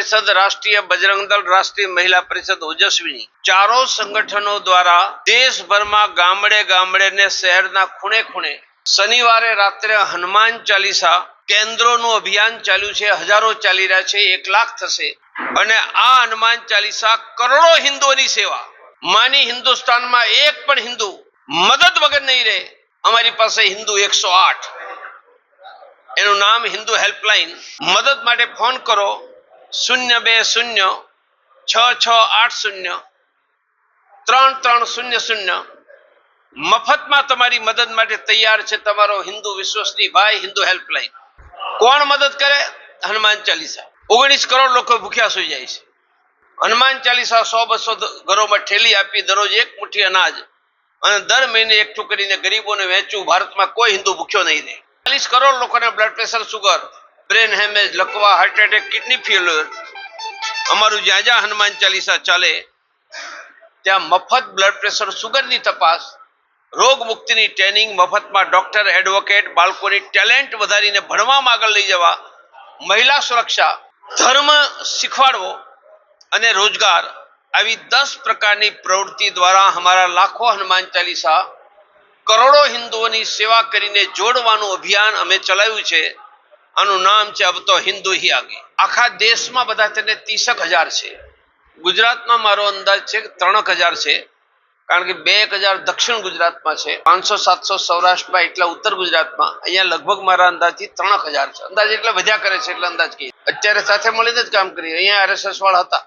परिषद, राष्ट्रीय बजरंग दल, राष्ट्रीय महिला परिषद ओजस्विनी चारों संगठनों द्वारा देशभर में गामडे गामडे ने शहरना खूणे खूणे शनिवारे रात्रे हनुमान चालीसा केन्द्रों अभियान चालू है। हजारों चाली रहा है, 1 लाख थशे અને આ હનુમાન ચાલીસા કરોડો હિન્દુઓની સેવા। માની હિન્દુસ્તાન में एक पण हिंदू मदद वगर नहीं रहे। हमारी पास हिंदू 108 एनु नाम हिंदू हेल्पलाइन। मदद माटे फोन करो 020 6680 3300। मफत में तमारी मदद माटे तैयार है तमारो हिंदू विश्वसनीय भाई हिंदू हेल्पलाइन। कोण मदद करे? हनुमान चालीसा। 19 करोड़ लोग भूख्या सुई जाए। हनुमान चालीसा 100-200 घरों में ठेली आपी, दररोज 1 मुठ्ठी अनाज और दर महीने एकठू करीने गरीबों ने वेचू। भारत में कोई हिंदू भूख्यो नहीं रहे। 40 करोड़ लोगों ने ब्लड प्रेशर, शुगर, ब्रेन हेमेज, लकवा, हार्ट एटेक, किडनी फेल्योर। अमरु ज्यां ज्यां हनुमान चालीसा चले त्या मफत ब्लड प्रेशर, शुगर नी तपास, रोग मुक्ति नी ट्रेनिंग, मफत में डॉक्टर, एडवोकेट, बाळकोनी टेलेंट वधारीने भणवामां आगळ लई जवा, महिला सुरक्षा, धर्म शीखवाड़वो अने रोजगार, આવી 10 પ્રકારની પ્રવૃત્તિ દ્વારા हमारा लाखों हनुमान चालीसा करोड़ों हिंदुओनी सेवा करीने जोड़वानुं अभियान अमे चलाव्युं छे। आनुं नाम छे अब तो हिंदू ही आगे। आखा देश में बधा तेने 30,000 छे। गुजरात में मारो अंदाज छे 3,000 छे, कारण के 2,000 दक्षिण गुजरात में छे, 500-700 सौराष्ट्र में, एटला उत्तर गुजरात में। अहींया लगभग मारा अंदाजथी 3,000 छे। अंदाज એટલે વધ્યા કરે છે એટલે અંદાજ કહીએ। અત્યારે સાથે મળીને જ કામ કરીએ। અહીંયા આરએસએસ વાળા હતા।